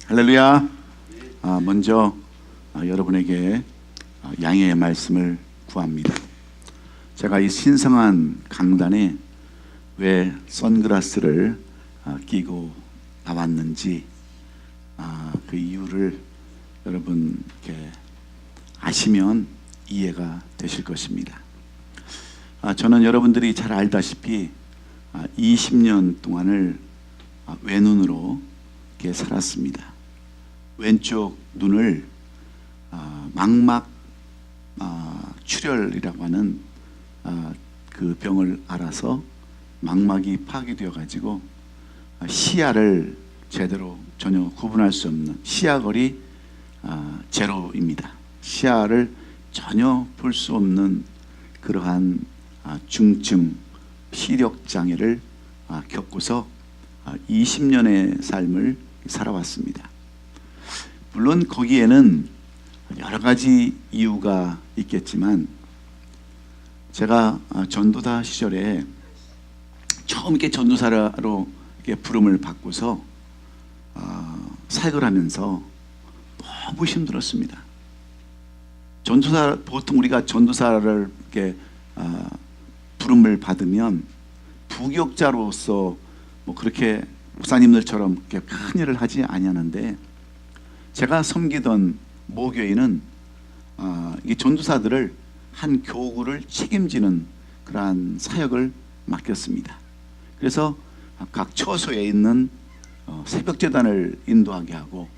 할렐루야. 먼저 여러분에게 양해의 말씀을 구합니다. 제가 이 신성한 강단에 왜 선글라스를 끼고 나왔는지 그 이유를 여러분 이렇게 아시면 이해가 되실 것입니다. 저는 여러분들이 잘 알다시피 20년 동안을 외눈으로 이렇게 살았습니다. 왼쪽 눈을 망막 출혈이라고 하는 그 병을 앓아서 망막이 파괴되어 가지고 시야를 제대로 전혀 구분할 수 없는 시야거리 제로입니다. 시야를 전혀 볼 수 없는 그러한 중증 시력 장애를 겪고서 20년의 삶을 살아왔습니다. 물론 거기에는 여러 가지 이유가 있겠지만 제가 전도사 시절에 처음 이렇게 전도사로 이렇게 부름을 받고서 사역을 하면서 너무 힘들었습니다. 전도사, 보통 우리가 전도사를 이렇게 부름을 받으면 부교육자로서 뭐 그렇게 목사님들처럼 이렇게 큰 일을 하지 아니하는데, 제가 섬기던 모교회는 이 전도사들을 한 교구를 책임지는 그러한 사역을 맡겼습니다. 그래서 각 처소에 있는 새벽 제단을 인도하게 하고,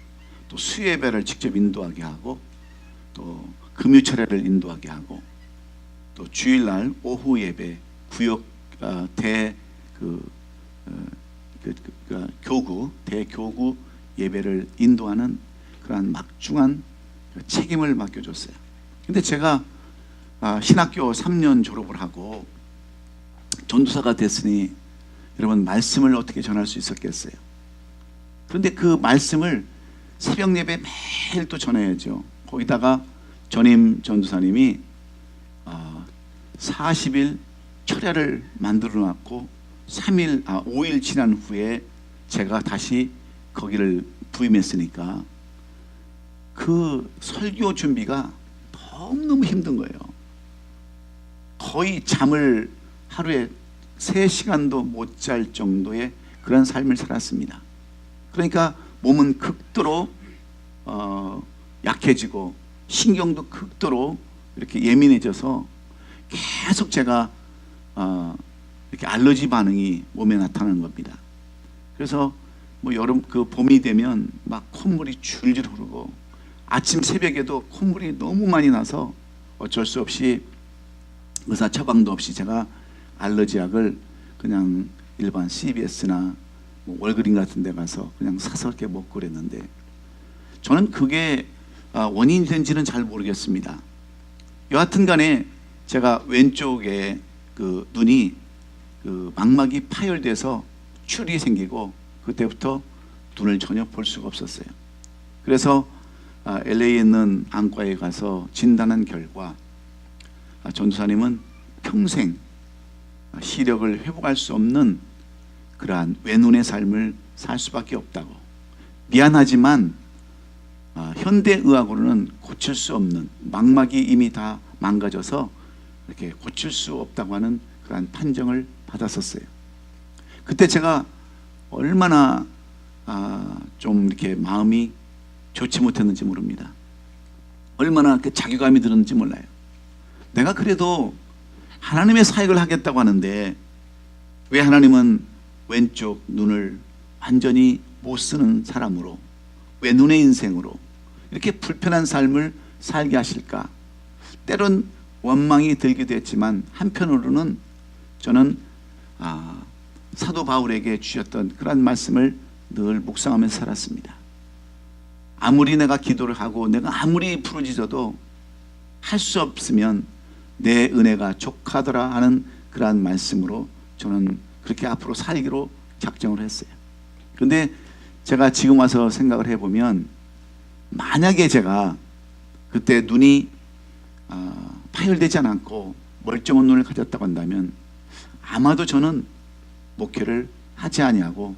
또 수예배를 직접 인도하게 하고, 또 금요 철회를 인도하게 하고, 또 주일날 오후 예배 구역 대교구 예배를 인도하는 그러한 막중한 책임을 맡겨줬어요. 근데 제가 신학교 3년 졸업을 하고 전도사가 됐으니 여러분 말씀을 어떻게 전할 수 있었겠어요? 그런데 그 말씀을 새벽 예배 매일 또 전해야죠. 거기다가 전임 전도사님이 40일 철야를 만들어 놨고 5일 지난 후에 제가 다시 거기를 부임했으니까 그 설교 준비가 너무너무 힘든 거예요. 거의 잠을 하루에 3시간도 못 잘 정도의 그런 삶을 살았습니다. 그러니까 몸은 극도로 약해지고 신경도 극도로 이렇게 예민해져서 계속 제가 이렇게 알러지 반응이 몸에 나타나는 겁니다. 그래서 뭐 여름 봄이 되면 막 콧물이 줄줄 흐르고 아침 새벽에도 콧물이 너무 많이 나서 어쩔 수 없이 의사 처방도 없이 제가 알러지약을 그냥 일반 CVS나 뭐 월그린 같은 데 가서 그냥 사서 이렇게 먹고 그랬는데, 저는 그게 원인이 된지는 잘 모르겠습니다. 여하튼 간에 제가 왼쪽에 그 눈이 그 망막이 파열돼서 출이 생기고 그때부터 눈을 전혀 볼 수가 없었어요. 그래서 LA에 있는 안과에 가서 진단한 결과 전도사님은 평생 시력을 회복할 수 없는 그러한 외눈의 삶을 살 수밖에 없다고, 미안하지만 현대의학으로는 고칠 수 없는, 망막이 이미 다 망가져서 이렇게 고칠 수 없다고 하는 그러한 판정을 받았었어요. 그때 제가 얼마나 좀 이렇게 마음이 좋지 못했는지 모릅니다. 얼마나 그 자괴감이 들었는지 몰라요. 내가 그래도 하나님의 사역을 하겠다고 하는데 왜 하나님은 왼쪽 눈을 완전히 못 쓰는 사람으로, 외눈의 인생으로 이렇게 불편한 삶을 살게 하실까? 때론 원망이 들기도 했지만 한편으로는 저는 사도 바울에게 주셨던 그런 말씀을 늘 묵상하면서 살았습니다. 아무리 내가 기도를 하고 내가 아무리 부르짖어도 할 수 없으면 내 은혜가 족하더라 하는 그러한 말씀으로 저는 그렇게 앞으로 살기로 작정을 했어요. 그런데 제가 지금 와서 생각을 해보면, 만약에 제가 그때 눈이 파열되지 않았고 멀쩡한 눈을 가졌다고 한다면 아마도 저는 목회를 하지 아니하고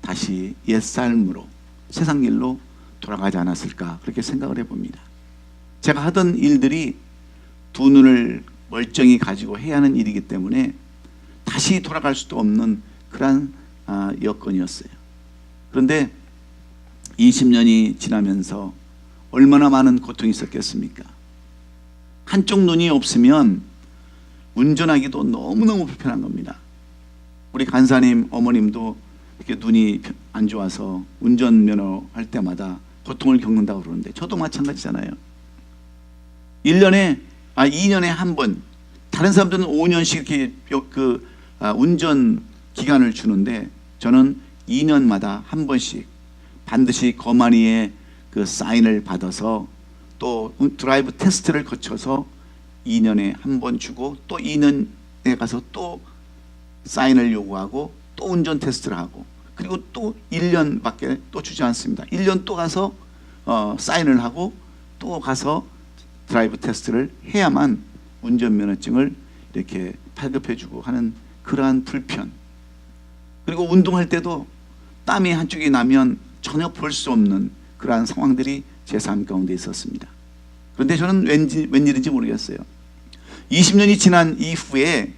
다시 옛 삶으로 세상 일로 돌아가지 않았을까 그렇게 생각을 해봅니다. 제가 하던 일들이 두 눈을 멀쩡히 가지고 해야 하는 일이기 때문에 다시 돌아갈 수도 없는 그러한 여건이었어요. 그런데 20년이 지나면서 얼마나 많은 고통이 있었겠습니까? 한쪽 눈이 없으면 운전하기도 너무너무 불편한 겁니다. 우리 간사님 어머님도 이렇게 눈이 안 좋아서 운전면허 할 때마다 고통을 겪는다고 그러는데 저도 마찬가지잖아요. 2년에 한 번, 다른 사람들은 5년씩 이렇게 운전 기간을 주는데 저는 2년마다 한 번씩 반드시 거만이의 그 사인을 받아서 또 드라이브 테스트를 거쳐서 2년에 한 번 주고 또 2년에 가서 또 사인을 요구하고 또 운전 테스트를 하고 그리고 또 1년밖에 또 주지 않습니다. 1년 또 가서 사인을 하고 또 가서 드라이브 테스트를 해야만 운전면허증을 이렇게 발급해주고 하는 그러한 불편. 그리고 운동할 때도 땀이 한쪽이 나면 전혀 볼 수 없는 그러한 상황들이 제 삶 가운데 있었습니다. 그런데 저는 웬일인지 모르겠어요. 20년이 지난 이후에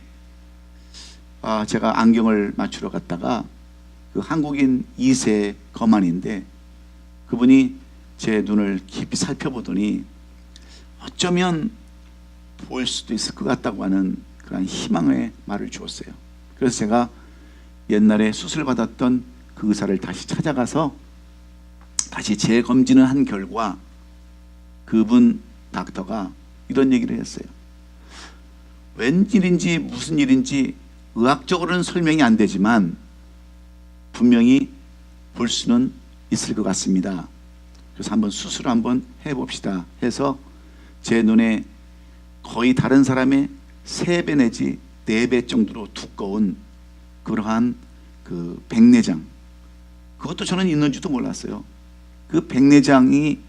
제가 안경을 맞추러 갔다가 그 한국인 2세 거만인데 그분이 제 눈을 깊이 살펴보더니 어쩌면 볼 수도 있을 것 같다고 하는 그런 희망의 말을 주었어요. 그래서 제가 옛날에 수술받았던 그 의사를 다시 찾아가서 다시 재검진을 한 결과 그분 닥터가 이런 얘기를 했어요. 웬일인지 무슨 일인지 의학적으로는 설명이 안 되지만 분명히 볼 수는 있을 것 같습니다. 그래서 한번 수술을 한번 해봅시다 해서 제 눈에 거의 다른 사람의 3배 내지 4배 정도로 두꺼운 그러한 그 백내장, 그것도 저는 있는지도 몰랐어요. 그 백내장이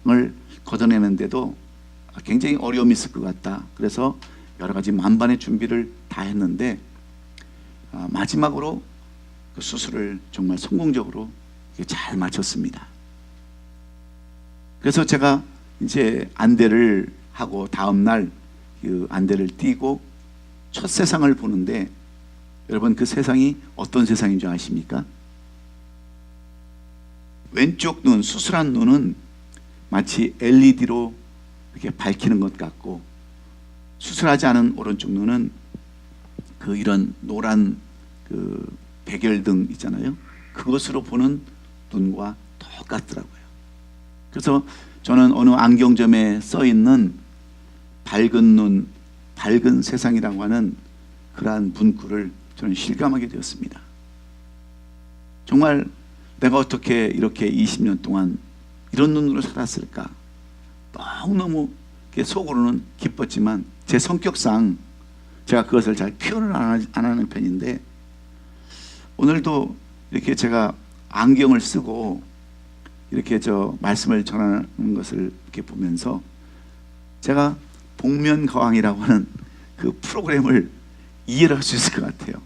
을 걷어내는데도 굉장히 어려움이 있을 것 같다. 그래서 여러 가지 만반의 준비를 다 했는데 마지막으로 그 수술을 정말 성공적으로 잘 마쳤습니다. 그래서 제가 이제 안대를 하고 다음날 그 안대를 띄고 첫 세상을 보는데 여러분 그 세상이 어떤 세상인 줄 아십니까? 왼쪽 눈, 수술한 눈은 마치 LED로 이렇게 밝히는 것 같고 수술하지 않은 오른쪽 눈은 그 이런 노란 그 백열등 있잖아요. 그것으로 보는 눈과 똑같더라고요. 그래서 저는 어느 안경점에 써 있는 밝은 눈, 밝은 세상이라고 하는 그러한 문구를 저는 실감하게 되었습니다. 정말 내가 어떻게 이렇게 20년 동안 이런 눈으로 살았을까? 너무너무 속으로는 기뻤지만 제 성격상 제가 그것을 잘 표현을 안 하는 편인데 오늘도 이렇게 제가 안경을 쓰고 이렇게 말씀을 전하는 것을 이렇게 보면서 제가 복면가왕이라고 하는 그 프로그램을 이해를 할 수 있을 것 같아요.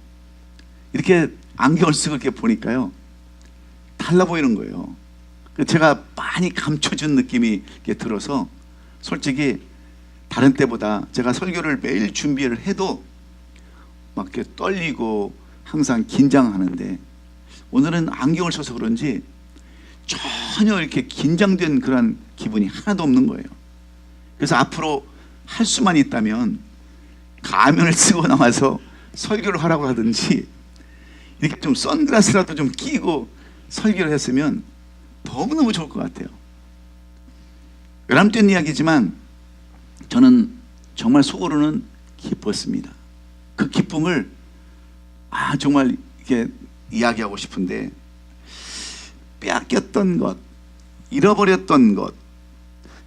이렇게 안경을 쓰고 이렇게 보니까요 달라 보이는 거예요. 제가 많이 감춰진 느낌이 이렇게 들어서 솔직히 다른 때보다 제가 설교를 매일 준비를 해도 막 이렇게 떨리고 항상 긴장하는데 오늘은 안경을 써서 그런지 전혀 이렇게 긴장된 그런 기분이 하나도 없는 거예요. 그래서 앞으로 할 수만 있다면 가면을 쓰고 나와서 설교를 하라고 하든지 이렇게 좀 선글라스라도 좀 끼고 설교를 했으면 너무너무 좋을 것 같아요. 외람된 이야기지만 저는 정말 속으로는 기뻤습니다. 그 기쁨을 정말 이렇게 이야기하고 싶은데 빼앗겼던 것, 잃어버렸던 것,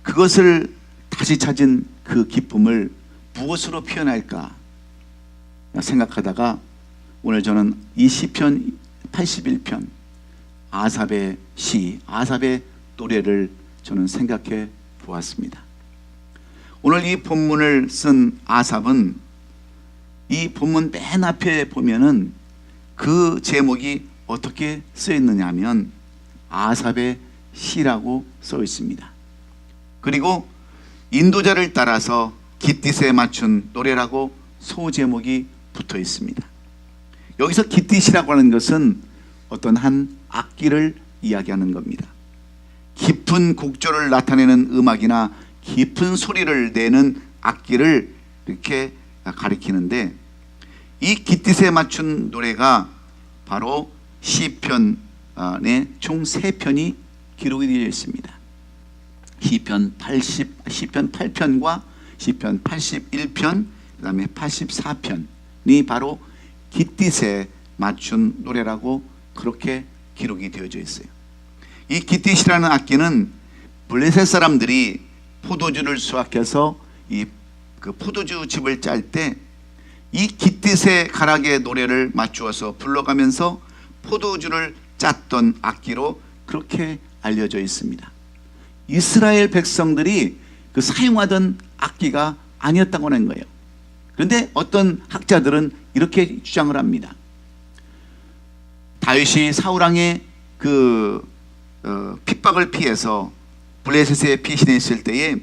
그것을 다시 찾은 그 기쁨을 무엇으로 표현할까 생각하다가 오늘 저는 이 시편 81편 아삽의 시, 아삽의 노래를 저는 생각해 보았습니다. 오늘 이 본문을 쓴 아삽은 이 본문 맨 앞에 보면은 그 제목이 어떻게 쓰여 있느냐 하면 아삽의 시라고 써 있습니다. 그리고 인도자를 따라서 깃딧에 맞춘 노래라고 소제목이 붙어 있습니다. 여기서 깃딧이라고 하는 것은 어떤 한 악기를 이야기하는 겁니다. 깊은 곡조를 나타내는 음악이나 깊은 소리를 내는 악기를 이렇게 가리키는데, 이 깃딧에 맞춘 노래가 바로 시편의 총 3편이 기록이 되어 있습니다. 시편 8편과 시편 81편, 그 다음에 84편이 바로 깃딧에 맞춘 노래라고 그렇게 기록이 되어져 있어요. 이 깃딧이라는 악기는 블레셋 사람들이 포도주를 수확해서 그 포도주 즙을 짤 때 이 깃딧의 가락의 노래를 맞추어서 불러가면서 포도주를 짰던 악기로 그렇게 알려져 있습니다. 이스라엘 백성들이 그 사용하던 악기가 아니었다고 하는 거예요. 그런데 어떤 학자들은 이렇게 주장을 합니다. 다윗이 사울왕의 핍박을 피해서 블레셋에 피신했을 때에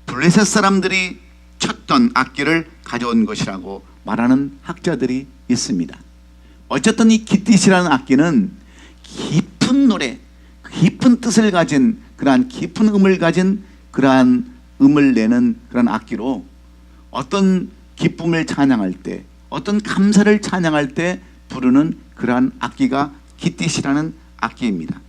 블레셋 사람들이 쳤던 악기를 가져온 것이라고 말하는 학자들이 있습니다. 어쨌든 이 깃딧이라는 악기는 깊은 노래, 깊은 뜻을 가진 그러한 깊은 음을 가진 그러한 음을 내는 그런 악기로 어떤 기쁨을 찬양할 때, 어떤 감사를 찬양할 때 부르는 그러한 악기가 깃딧이라는 악기입니다.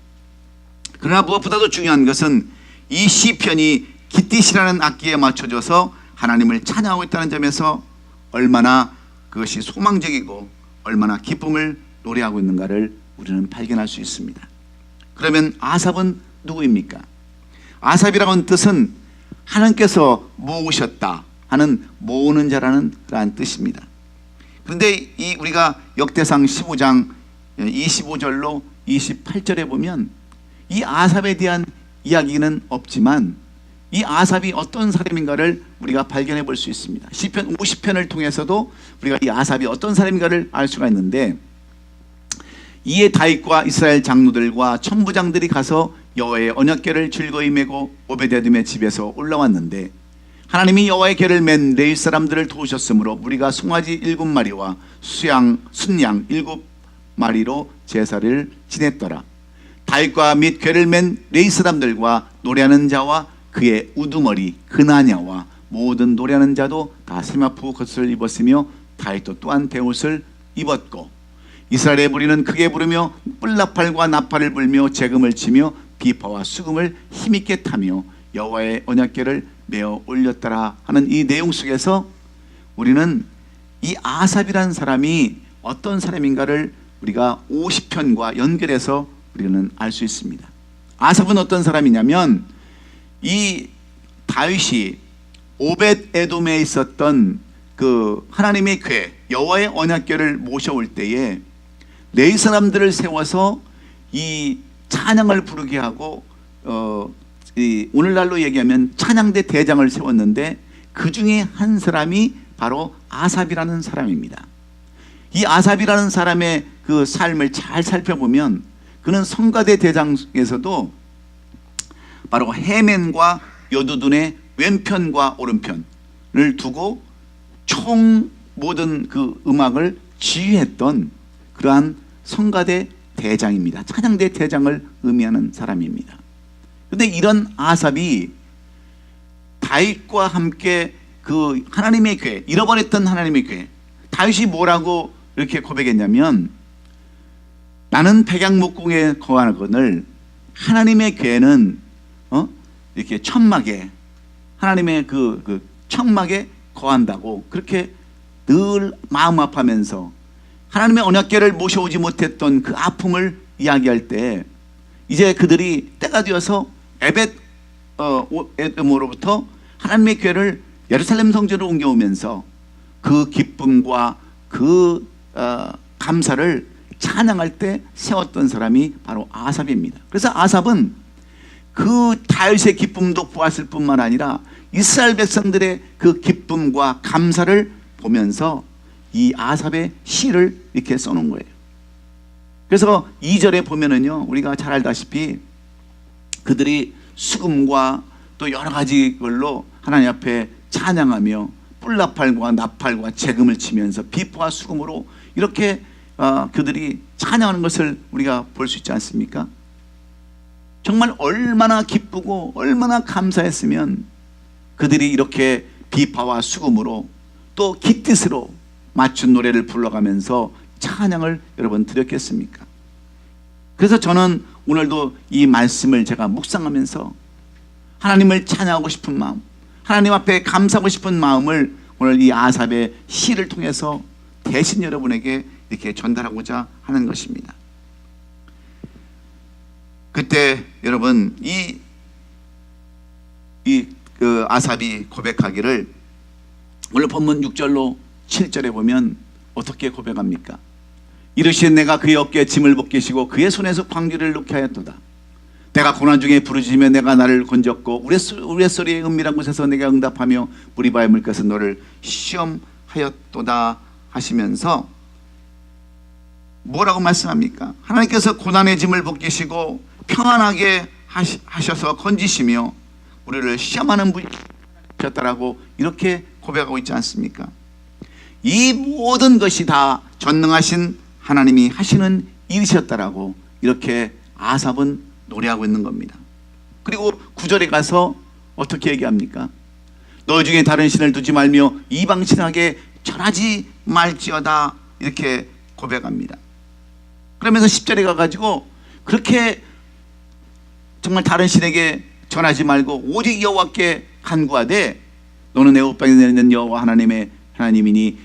그러나 무엇보다도 중요한 것은 이 시편이 깃딧이라는 악기에 맞춰져서 하나님을 찬양하고 있다는 점에서 얼마나 그것이 소망적이고 얼마나 기쁨을 노래하고 있는가를 우리는 발견할 수 있습니다. 그러면 아삽은 누구입니까? 아삽이라고 하는 뜻은 하나님께서 모으셨다 하는 모으는 자라는 그러한 뜻입니다. 그런데 우리가 역대상 15장 25절로 28절에 보면 이 아삽에 대한 이야기는 없지만 이 아삽이 어떤 사람인가를 우리가 발견해 볼 수 있습니다. 시편 50편을 통해서도 우리가 이 아삽이 어떤 사람인가를 알 수가 있는데, 이에 다윗과 이스라엘 장로들과 천부장들이 가서 여호와의 언약궤를 즐거이 메고 오베데돔의 집에서 올라왔는데, 하나님이 여호와의 궤를 맨 레위 사람들을 도우셨으므로 무리가 송아지 7마리와 순양 7마리로 제사를 지냈더라. 다윗과 및 궤를 맨 레위 사람들과 노래하는 자와 그의 우두머리 그나냐와 모든 노래하는 자도 다 세마포 겉을 입었으며 다윗도 또한 베옷을 입었고, 이스라엘의 무리는 크게 부르며 뿔나팔과 나팔을 불며 재금을 치며 비파와 수금을 힘있게 타며 여호와의 언약궤를 메어 올렸더라 하는 이 내용 속에서 우리는 이 아삽이라는 사람이 어떤 사람인가를 우리가 50편과 연결해서 우리는 알 수 있습니다. 아삽은 어떤 사람이냐면, 이 다윗이 오벳에돔에 있었던 그 하나님의 궤 여호와의 언약궤를 모셔올 때에 레위 사람들을 세워서 이 찬양을 부르게 하고 오늘날로 얘기하면 찬양대 대장을 세웠는데, 그 중에 한 사람이 바로 아삽이라는 사람입니다. 이 아삽이라는 사람의 그 삶을 잘 살펴보면 그는 성가대 대장에서도 바로 헤맨과 여두둔의 왼편과 오른편을 두고 총 모든 그 음악을 지휘했던 그러한 성가대 대장입니다. 찬양대 대장을 의미하는 사람입니다. 그런데 이런 아삽이 다윗과 함께 그 하나님의 궤, 잃어버렸던 하나님의 궤, 다윗이 뭐라고 이렇게 고백했냐면, 나는 백양목궁에 거하거늘 하나님의 궤는 이렇게 천막에, 하나님의 그 천막에 거한다고 그렇게 늘 마음 아파하면서 하나님의 언약궤를 모셔오지 못했던 그 아픔을 이야기할 때, 이제 그들이 때가 되어서 에벳에돔으로부터 하나님의 궤를 예루살렘 성전으로 옮겨오면서 그 기쁨과 그 감사를 찬양할 때 세웠던 사람이 바로 아삽입니다. 그래서 아삽은 그 다윗의 기쁨도 보았을 뿐만 아니라 이스라엘 백성들의 그 기쁨과 감사를 보면서 이 아삽의 시를 이렇게 써놓은 거예요. 그래서 2절에 보면은요, 우리가 잘 알다시피 그들이 수금과 또 여러 가지 걸로 하나님 앞에 찬양하며 뿔나팔과 나팔과 재금을 치면서 비포와 수금으로 이렇게 그들이 찬양하는 것을 우리가 볼 수 있지 않습니까? 정말 얼마나 기쁘고 얼마나 감사했으면 그들이 이렇게 비파와 수금으로 또 깃뜻으로 맞춘 노래를 불러가면서 찬양을 여러분 드렸겠습니까? 그래서 저는 오늘도 이 말씀을 제가 묵상하면서 하나님을 찬양하고 싶은 마음, 하나님 앞에 감사하고 싶은 마음을 오늘 이 아삽의 시를 통해서 대신 여러분에게 이렇게 전달하고자 하는 것입니다. 그때 여러분 그 아삽이 고백하기를 오늘 본문 6절로 7절에 보면 어떻게 고백합니까? 이르시되 내가 그의 어깨에 짐을 벗기시고 그의 손에서 광주를 놓게 하였도다. 내가 고난 중에 부르짖으며 내가 나를 건졌고 우레소리의 은밀한 곳에서 내가 응답하며 무리바의 물가에서 너를 시험하였도다 하시면서 뭐라고 말씀합니까? 하나님께서 고난의 짐을 벗기시고 평안하게 하셔서 건지시며 우리를 시험하는 분이셨다라고 이렇게 고백하고 있지 않습니까? 이 모든 것이 다 전능하신 하나님이 하시는 일이셨다라고 이렇게 아삽은 노래하고 있는 겁니다. 그리고 9절에 가서 어떻게 얘기합니까? 너 중에 다른 신을 두지 말며 이방 신에게 절하지 말지어다 이렇게 고백합니다. 그러면서 10절에 가가지고 그렇게 정말 다른 신에게 전하지 말고 오직 여호와께 간구하되 너는 내 옷방에 내는 여호와 하나님이니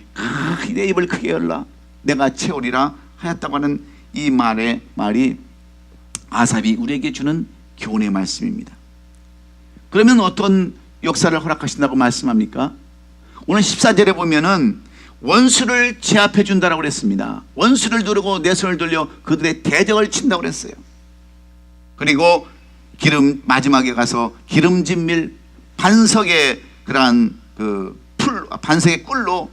내 입을 크게 열라 내가 채우리라 하였다고 하는 이 말이 아삽이 우리에게 주는 교훈의 말씀입니다. 그러면 어떤 역사를 허락하신다고 말씀합니까? 오늘 14절에 보면은 원수를 제압해 준다라고 그랬습니다. 원수를 누르고 내 손을 돌려 그들의 대적을 친다고 그랬어요. 그리고 마지막에 가서 기름진 밀 반석의 그러한 반석의 꿀로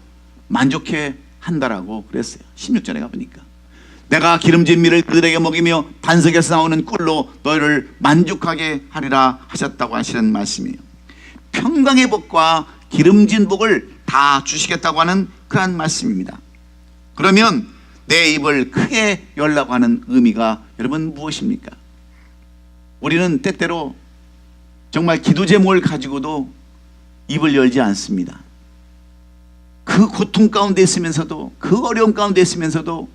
만족해 한다라고 그랬어요. 16절에 가보니까 내가 기름진 밀을 그들에게 먹이며 반석에서 나오는 꿀로 너희를 만족하게 하리라 하셨다고 하시는 말씀이에요. 평강의 복과 기름진 복을 다 주시겠다고 하는 그러한 말씀입니다. 그러면 내 입을 크게 열라고 하는 의미가 여러분 무엇입니까? 우리는 때때로 정말 기도 제목을 가지고도 입을 열지 않습니다. 그 고통 가운데 있으면서도 그 어려움 가운데 있으면서도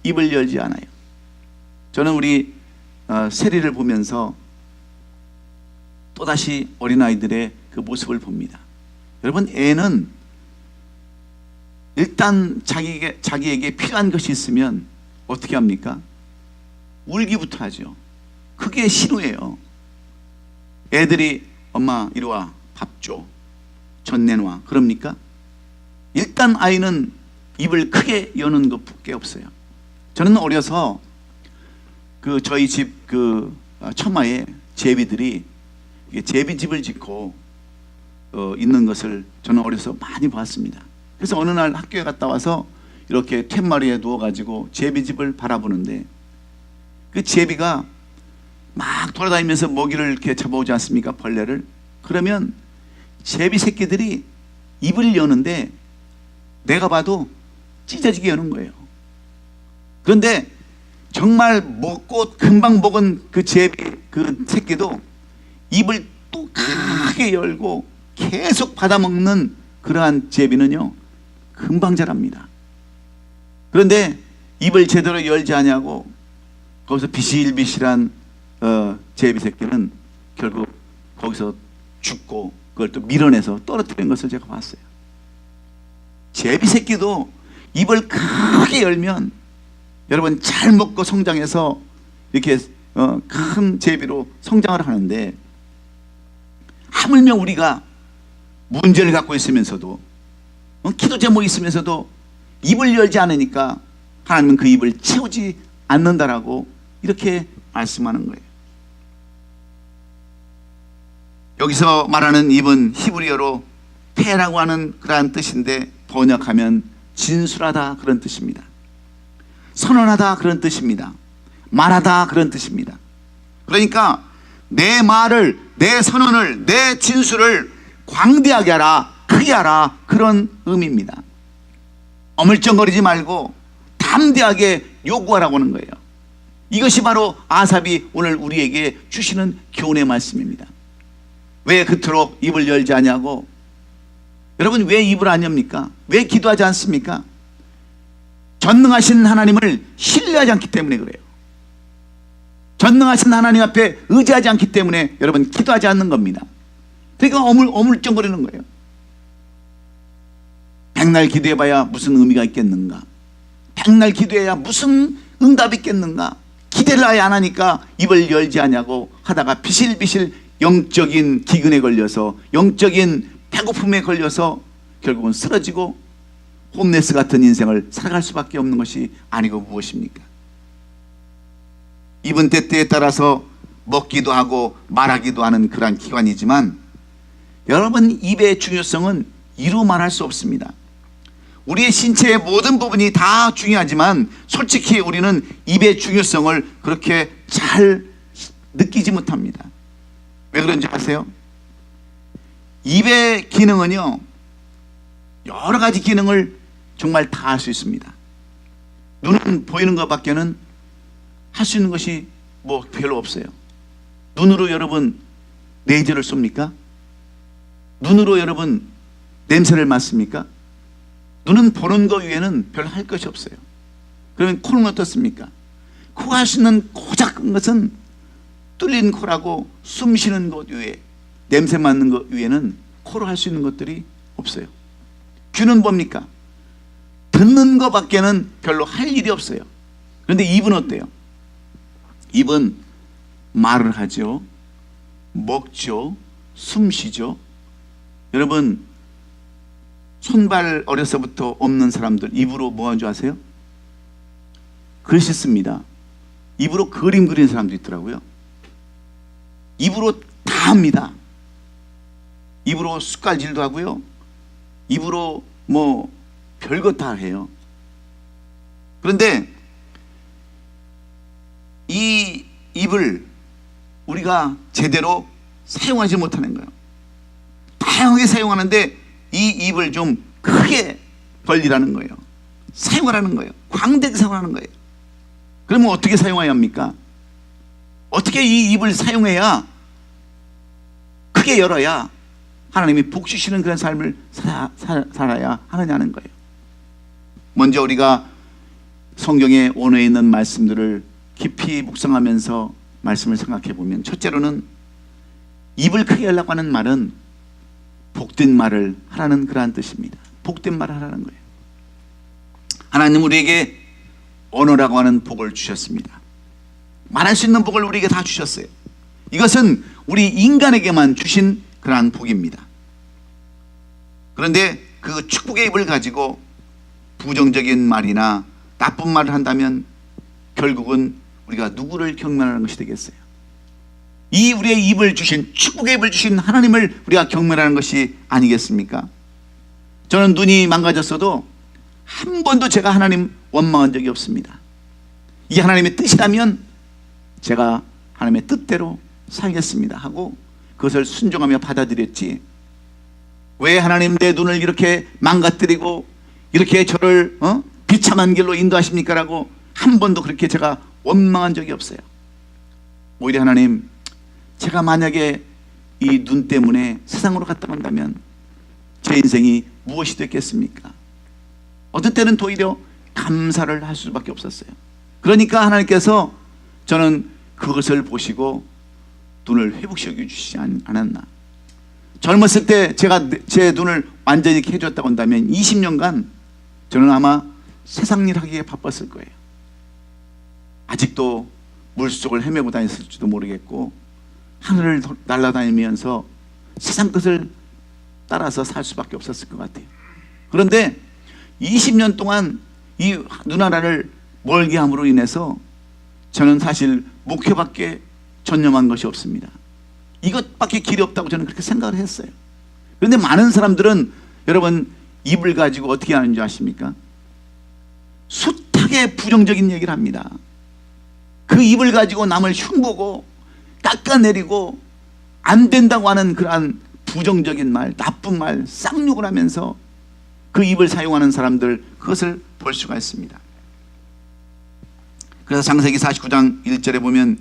입을 열지 않아요. 저는 우리 세리를 보면서 또다시 어린아이들의 그 모습을 봅니다. 여러분, 애는 일단 자기에게 필요한 것이 있으면 어떻게 합니까? 울기부터 하죠. 그게 신호예요. 애들이 엄마 이리 와, 밥 줘, 전 내놔 그럽니까? 일단 아이는 입을 크게 여는 것밖에 없어요. 저는 어려서 저희 집 처마에 제비들이 제비집을 짓고 있는 것을 저는 어려서 많이 봤습니다. 그래서 어느 날 학교에 갔다 와서 이렇게 툇마루에 누워가지고 제비집을 바라보는데 그 제비가 막 돌아다니면서 먹이를 이렇게 잡아오지 않습니까? 벌레를. 그러면 제비 새끼들이 입을 여는데 내가 봐도 찢어지게 여는 거예요. 그런데 정말 먹고 금방 먹은 그 새끼도 입을 또 크게 열고 계속 받아먹는 그러한 제비는요 금방 자랍니다. 그런데 입을 제대로 열지 않냐고 거기서 비실비실한 제비 새끼는 결국 거기서 죽고 그걸 또 밀어내서 떨어뜨린 것을 제가 봤어요. 제비 새끼도 입을 크게 열면 여러분 잘 먹고 성장해서 이렇게 큰 제비로 성장을 하는데 하물며 우리가 문제를 갖고 있으면서도 기도 제목이 있으면서도 입을 열지 않으니까 하나님은 그 입을 채우지 않는다라고 이렇게 말씀하는 거예요. 여기서 말하는 입은 히브리어로 페라고 하는 그러한 뜻인데 번역하면 진술하다 그런 뜻입니다. 선언하다 그런 뜻입니다. 말하다 그런 뜻입니다. 그러니까 내 말을, 내 선언을, 내 진술을 광대하게 하라, 크게 하라, 그런 의미입니다. 어물쩡거리지 말고 담대하게 요구하라고 하는 거예요. 이것이 바로 아삽이 오늘 우리에게 주시는 교훈의 말씀입니다. 왜 그토록 입을 열지 않냐고. 여러분, 왜 입을 안 엽니까? 왜 기도하지 않습니까? 전능하신 하나님을 신뢰하지 않기 때문에 그래요. 전능하신 하나님 앞에 의지하지 않기 때문에 여러분 기도하지 않는 겁니다. 그러니까 어물쩡거리는 거예요. 백날 기도해봐야 무슨 의미가 있겠는가? 백날 기도해야 무슨 응답이 있겠는가? 기대를 아예 안 하니까 입을 열지 않냐고 하다가 비실비실 영적인 기근에 걸려서, 영적인 배고픔에 걸려서 결국은 쓰러지고 홈레스 같은 인생을 살아갈 수밖에 없는 것이 아니고 무엇입니까? 입은 때때에 따라서 먹기도 하고 말하기도 하는 그러한 기관이지만, 여러분, 입의 중요성은 이루 말할 수 없습니다. 우리의 신체의 모든 부분이 다 중요하지만 솔직히 우리는 입의 중요성을 그렇게 잘 느끼지 못합니다. 왜 그런지 아세요? 입의 기능은요, 여러 가지 기능을 정말 다 할 수 있습니다. 눈은 보이는 것밖에는 할 수 있는 것이 뭐 별로 없어요. 눈으로 여러분 레이저를 쏩니까? 눈으로 여러분 냄새를 맡습니까? 눈은 보는 것 외에는 별로 할 것이 없어요. 그러면 코는 어떻습니까? 코가 할 수 있는 고작 것은 뚫린 코라고 숨 쉬는 것 외에, 냄새 맡는 것 외에는 코로 할 수 있는 것들이 없어요. 귀는 뭡니까? 듣는 것밖에는 별로 할 일이 없어요. 그런데 입은 어때요? 입은 말을 하죠, 먹죠, 숨 쉬죠. 여러분, 손발 어려서부터 없는 사람들 입으로 뭐 하는 줄 아세요? 글씨 씁니다. 입으로 그림 그리는 사람도 있더라고요. 입으로 다 합니다. 입으로 숟갈질도 하고요, 입으로 뭐 별것 다 해요. 그런데 이 입을 우리가 제대로 사용하지 못하는 거예요. 다양하게 사용하는데 이 입을 좀 크게 벌리라는 거예요. 사용하라는 거예요. 광대하게 사용하는 거예요. 그러면 어떻게 사용해야 합니까? 어떻게 이 입을 사용해야, 크게 열어야 하나님이 복 주시는 그런 삶을 살아야 하느냐는 거예요. 먼저 우리가 성경의 원어에 있는 말씀들을 깊이 묵상하면서 말씀을 생각해 보면, 첫째로는 입을 크게 열라고 하는 말은 복된 말을 하라는 그러한 뜻입니다. 복된 말을 하라는 거예요. 하나님 우리에게 언어라고 하는 복을 주셨습니다. 말할 수 있는 복을 우리에게 다 주셨어요. 이것은 우리 인간에게만 주신 그러한 복입니다. 그런데 그 축복의 입을 가지고 부정적인 말이나 나쁜 말을 한다면 결국은 우리가 누구를 경멸하는 것이 되겠어요? 이 우리의 입을 주신, 축복의 입을 주신 하나님을 우리가 경멸하는 것이 아니겠습니까? 저는 눈이 망가졌어도 한 번도 제가 하나님 원망한 적이 없습니다. 이게 하나님의 뜻이라면 제가 하나님의 뜻대로 살겠습니다 하고 그것을 순종하며 받아들였지, 왜 하나님 내 눈을 이렇게 망가뜨리고 이렇게 저를 비참한 길로 인도하십니까? 라고 한 번도 그렇게 제가 원망한 적이 없어요. 오히려 하나님, 제가 만약에 이 눈 때문에 세상으로 갔다 온다면 제 인생이 무엇이 됐겠습니까? 어떤 때는 오히려 감사를 할 수밖에 없었어요. 그러니까 하나님께서 저는 그것을 보시고 눈을 회복시켜 주시지 않았나. 젊었을 때 제가 제 눈을 완전히 이렇게 해줬다고 한다면 20년간 저는 아마 세상 일 하기에 바빴을 거예요. 아직도 물속을 헤매고 다녔을지도 모르겠고 하늘을 날아다니면서 세상 것을 따라서 살 수밖에 없었을 것 같아요. 그런데 20년 동안 이 눈 하나를 멀게 함으로 인해서 저는 사실 목표밖에 전념한 것이 없습니다. 이것밖에 길이 없다고 저는 그렇게 생각을 했어요. 그런데 많은 사람들은 여러분 입을 가지고 어떻게 하는 줄 아십니까? 숱하게 부정적인 얘기를 합니다. 그 입을 가지고 남을 흉보고 깎아내리고 안 된다고 하는 그러한 부정적인 말, 나쁜 말, 쌍욕을 하면서 그 입을 사용하는 사람들, 그것을 볼 수가 있습니다. 그래서 창세기 49장 1절에 보면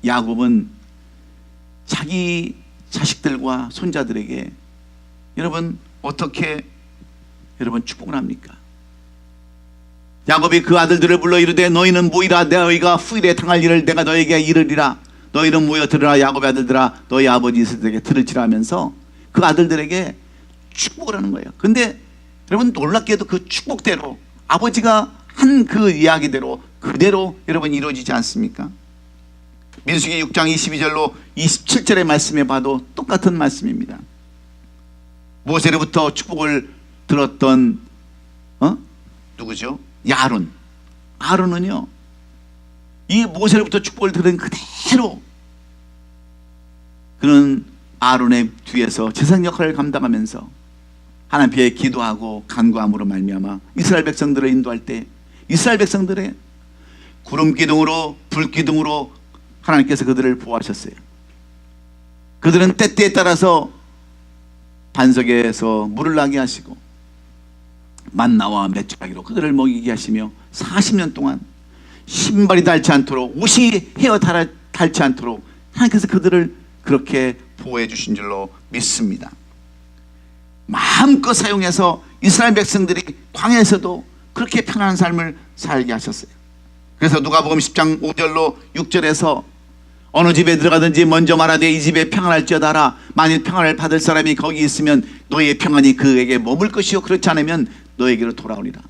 야곱은 자기 자식들과 손자들에게 여러분 어떻게 여러분 축복을 합니까? 야곱이 그 아들들을 불러 이르되 너희는 모이라. 너희가 후일에 당할 일을 내가 너에게 이르리라. 너희는 모여 들으라. 야곱의 아들들아 너희 아버지 이스라엘에게 들을지라 하면서 그 아들들에게 축복을 하는 거예요. 근데 여러분 놀랍게도 그 축복대로 아버지가 한 그 이야기대로 그대로 여러분 이루어지지 않습니까? 민수기 6장 22절로 27절의 말씀에 봐도 똑같은 말씀입니다. 모세로부터 축복을 들었던 누구죠? 아론. 아론은요 이 모세로부터 축복을 들은 그대로 그는 아론의 뒤에서 제사장 역할을 감당하면서 하나님 앞에 기도하고 간구함으로 말미암아 이스라엘 백성들을 인도할 때 이스라엘 백성들의 구름 기둥으로 불 기둥으로 하나님께서 그들을 보호하셨어요. 그들은 때때에 따라서 반석에서 물을 나게 하시고 만나와 메추라기로 그들을 먹이게 하시며 40년 동안 신발이 닳지 않도록 옷이 헤어 닳지 않도록 하나님께서 그들을 그렇게 보호해 주신 줄로 믿습니다. 마음껏 사용해서 이스라엘 백성들이 광야에서도 그렇게 편안한 삶을 살게 하셨어요. 그래서 누가복음 10장 5절로 6절에서 어느 집에 들어가든지 먼저 말하되 이 집에 평안할지어다 하라. 만일 평안을 받을 사람이 거기 있으면 너희의 평안이 그에게 머물 것이요 그렇지 않으면 너에게로 돌아오리라.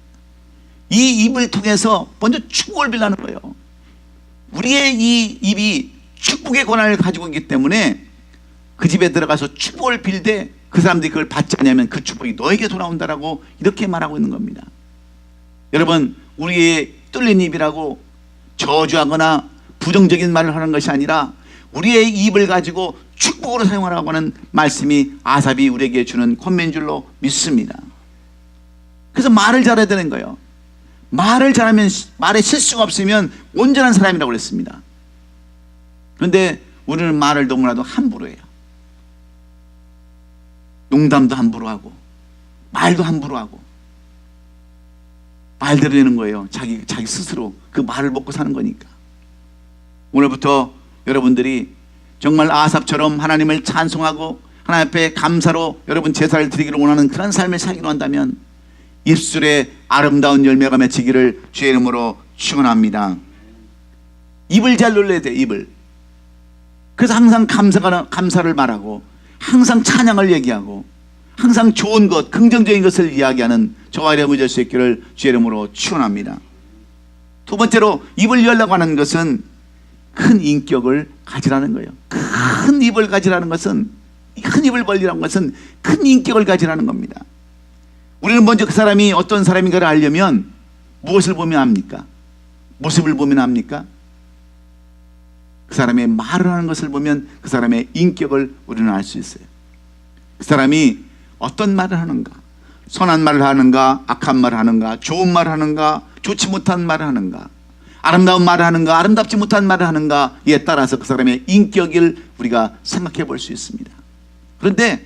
이 입을 통해서 먼저 축복을 빌라는 거예요. 우리의 이 입이 축복의 권한을 가지고 있기 때문에 그 집에 들어가서 축복을 빌되 그 사람들이 그걸 받지 않으면 그 축복이 너에게 돌아온다라고 이렇게 말하고 있는 겁니다. 여러분 우리의 뚫린 입이라고 저주하거나 부정적인 말을 하는 것이 아니라 우리의 입을 가지고 축복으로 사용하라고 하는 말씀이 아삽이 우리에게 주는 권면인 줄로 믿습니다. 그래서 말을 잘해야 되는 거예요. 말을 잘하면 말에 실수가 없으면 온전한 사람이라고 그랬습니다. 그런데 우리는 말을 너무나도 함부로 해요. 농담도 함부로 하고 말도 함부로 하고 말대로 되는 거예요. 자기 스스로 그 말을 먹고 사는 거니까. 오늘부터 여러분들이 정말 아삽처럼 하나님을 찬송하고 하나님 앞에 감사로 여러분 제사를 드리기를 원하는 그런 삶을 살기로 한다면 입술에 아름다운 열매가 맺히기를 주의 이름으로 축원합니다. 입을 잘 놀려야 돼. 입을. 그래서 항상 감사를 말하고 항상 찬양을 얘기하고 항상 좋은 것, 긍정적인 것을 이야기하는 저와 여러분이 될 수 있기를 주의 이름으로 축원합니다. 두 번째로 입을 열라고 하는 것은 큰 인격을 가지라는 거예요. 큰 입을 가지라는 것은, 큰 입을 벌리라는 것은 큰 인격을 가지라는 겁니다. 우리는 먼저 그 사람이 어떤 사람인가를 알려면 무엇을 보면 압니까? 모습을 보면 압니까? 그 사람의 말을 하는 것을 보면 그 사람의 인격을 우리는 알 수 있어요. 그 사람이 어떤 말을 하는가, 선한 말을 하는가, 악한 말을 하는가, 좋은 말을 하는가, 좋지 못한 말을 하는가, 아름다운 말을 하는가, 아름답지 못한 말을 하는가에 따라서 그 사람의 인격을 우리가 생각해 볼 수 있습니다. 그런데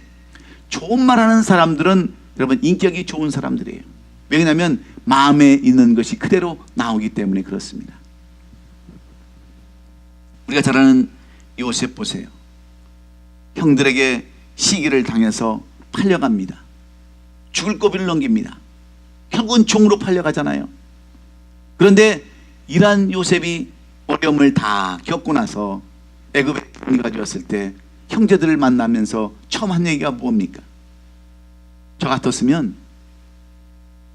좋은 말하는 사람들은 여러분 인격이 좋은 사람들이에요. 왜냐하면 마음에 있는 것이 그대로 나오기 때문에 그렇습니다. 우리가 잘 아는 요셉 보세요. 형들에게 시기를 당해서 팔려갑니다. 죽을 고비를 넘깁니다. 결국은 종으로 팔려가잖아요. 그런데 이러한 요셉이 어려움을 다 겪고 나서 애굽에 가져왔을 때 형제들을 만나면서 처음 한 얘기가 뭡니까? 저 같았으면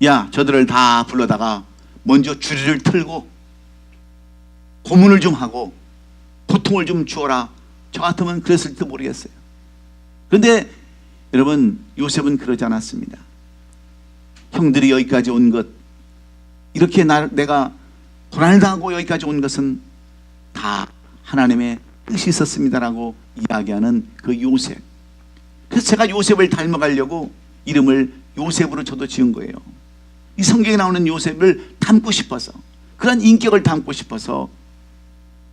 야 저들을 다 불러다가 먼저 주리를 틀고 고문을 좀 하고 고통을 좀 주어라. 저 같으면 그랬을지도 모르겠어요. 그런데 여러분 요셉은 그러지 않았습니다. 형들이 여기까지 온 것, 이렇게 내가 고난을 당하고 여기까지 온 것은 다 하나님의 뜻이 있었습니다라고 이야기하는 그 요셉. 그래서 제가 요셉을 닮아가려고 이름을 요셉으로 저도 지은 거예요. 이 성경에 나오는 요셉을 닮고 싶어서, 그런 인격을 닮고 싶어서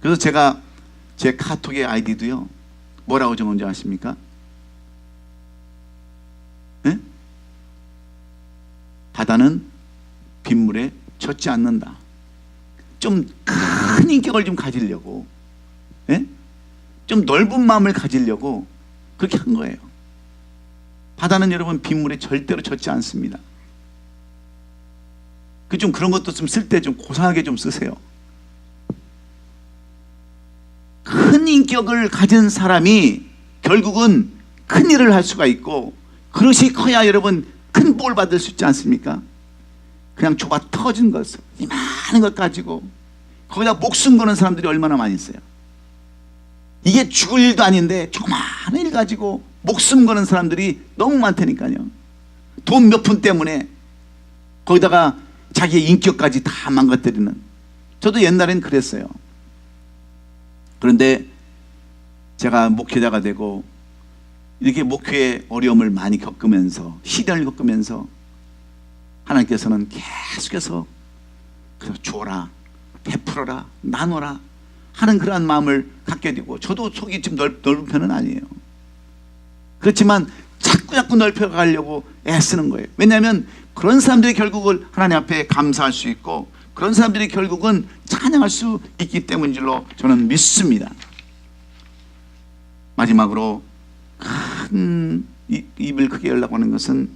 그래서 제가 제 카톡의 아이디도요, 뭐라고 적은지 아십니까? 네? 바다는 빗물에 젖지 않는다. 좀 큰 인격을 좀 가지려고, 네? 좀 넓은 마음을 가지려고 그렇게 한 거예요. 바다는 여러분 빗물에 절대로 젖지 않습니다. 좀 그런 것도 좀 쓸 때 좀 고상하게 좀 쓰세요. 큰 인격을 가진 사람이 결국은 큰 일을 할 수가 있고, 그릇이 커야 여러분 큰 복을 받을 수 있지 않습니까? 그냥 좁아 터진 것을 이 많은 것 가지고 거기다 목숨 거는 사람들이 얼마나 많이 있어요. 이게 죽을 일도 아닌데 조그마한 일 가지고 목숨 거는 사람들이 너무 많다니까요. 돈 몇 푼 때문에 거기다가 자기의 인격까지 다 망가뜨리는. 저도 옛날엔 그랬어요. 그런데 제가 목회자가 되고 이렇게 목회의 어려움을 많이 겪으면서, 시련을 겪으면서 하나님께서는 계속해서 줘라, 베풀어라, 나눠라 하는 그러한 마음을 갖게 되고, 저도 속이 좀 넓은 편은 아니에요. 그렇지만 자꾸 넓혀가려고 애쓰는 거예요. 왜냐하면 그런 사람들이 결국은 하나님 앞에 감사할 수 있고, 그런 사람들이 결국은 찬양할 수 있기 때문인 줄로 저는 믿습니다. 마지막으로 큰 입을 크게 열라고 하는 것은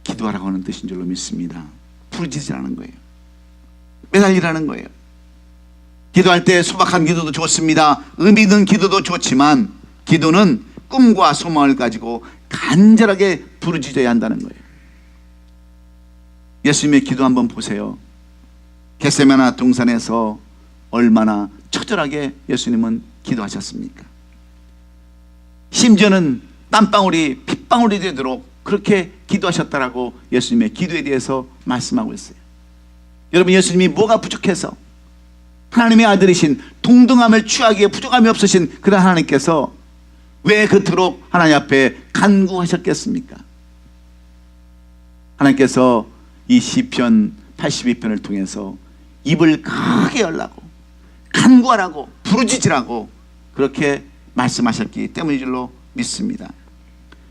기도하라고 하는 뜻인 줄로 믿습니다. 부르짖으라는 거예요. 매달리라는 거예요. 기도할 때 소박한 기도도 좋습니다. 의미 있는 기도도 좋지만, 기도는 꿈과 소망을 가지고 간절하게 부르짖어야 한다는 거예요. 예수님의 기도 한번 보세요. 겟세마네 동산에서 얼마나 처절하게 예수님은 기도하셨습니까? 심지어는 땀방울이 핏방울이 되도록 그렇게 기도하셨다라고 예수님의 기도에 대해서 말씀하고 있어요. 여러분, 예수님이 뭐가 부족해서, 하나님의 아들이신, 동등함을 취하기에 부족함이 없으신 그런 하나님께서 왜 그토록 하나님 앞에 간구하셨겠습니까? 하나님께서 이 시편 82편을 통해서 입을 크게 열라고, 간구하라고, 부르짖으라고 그렇게 말씀하셨기 때문인 줄로 믿습니다.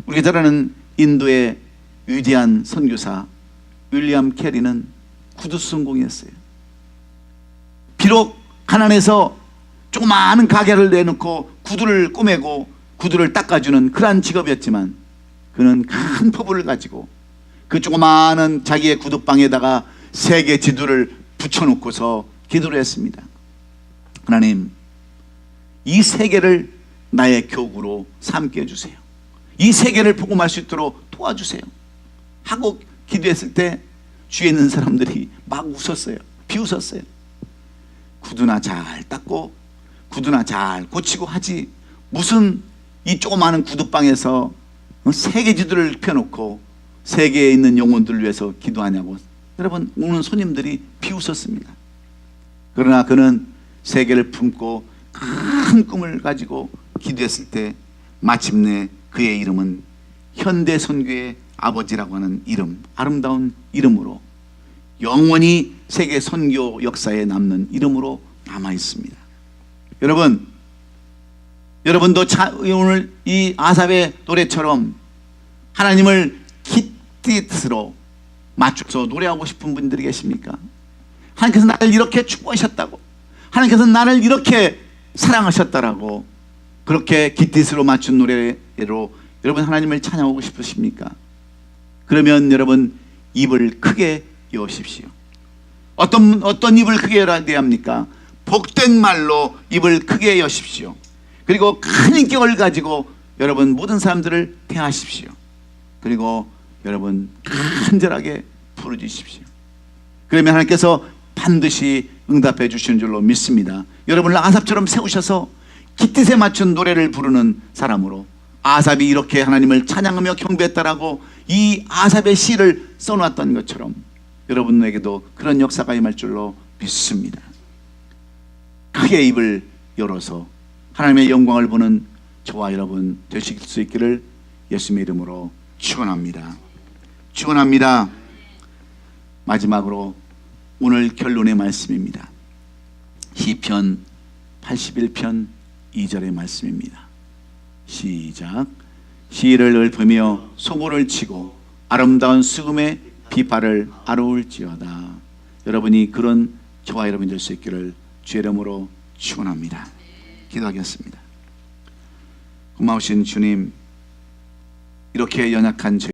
우리가 잘 아는 인도의 위대한 선교사 윌리엄 캐리는 구두 성공이었어요. 비록 가난해서 조그마한 가게를 내놓고 구두를 꼬매고 구두를 닦아주는 그러한 직업이었지만, 그는 큰 포부를 가지고 그 조그마한 자기의 구두방에다가 세계 지도를 붙여놓고서 기도를 했습니다. 하나님, 이 세계를 나의 교구로 삼게 해주세요. 이 세계를 복음할 수 있도록 도와주세요 하고 기도했을 때 주위에 있는 사람들이 막 웃었어요. 비웃었어요. 구두나 잘 닦고 구두나 잘 고치고 하지, 무슨 이 조그마한 구두방에서 세계 지도를 펴놓고 세계에 있는 영혼들을 위해서 기도하냐고 여러분, 오는 손님들이 비웃었습니다. 그러나 그는 세계를 품고 큰 꿈을 가지고 기도했을 때 마침내 그의 이름은 현대 선교의 아버지라고 하는 이름, 아름다운 이름으로 영원히 세계 선교 역사에 남는 이름으로 남아 있습니다. 여러분도 오늘 이 아삽의 노래처럼 하나님을 기띠 뜻으로 맞춰서 노래하고 싶은 분들이 계십니까? 하나님께서 나를 이렇게 축복하셨다고, 하나님께서 나를 이렇게 사랑하셨다라고 그렇게 기띠스로 맞춘 노래로 여러분 하나님을 찬양하고 싶으십니까? 그러면 여러분 입을 크게 여십시오. 어떤 입을 크게 열어야 합니까? 복된 말로 입을 크게 여십시오. 그리고 큰 인격을 가지고 여러분 모든 사람들을 대하십시오. 그리고 여러분 간절하게 부르짖으십시오. 그러면 하나님께서 반드시 응답해 주시는 줄로 믿습니다. 여러분을 아삽처럼 세우셔서 기뜻에 맞춘 노래를 부르는 사람으로, 아삽이 이렇게 하나님을 찬양하며 경배했다라고 이 아삽의 시를 써놨던 것처럼 여러분에게도 그런 역사가 임할 줄로 믿습니다. 크게 입을 열어서 하나님의 영광을 보는 저와 여러분 되실 수 있기를 예수님의 이름으로 축원합니다. 축원합니다. 마지막으로 오늘 결론의 말씀입니다. 시편 81편 2절의 말씀입니다. 시작. 시를 읊으며 소고를 치고 아름다운 수금의 비파를 아뢰울지어다. 여러분이 그런 저와 여러분이 될 수 있기를 주의 이름으로 축원합니다. 기도하겠습니다. 고마우신 주님, 이렇게 연약한 저희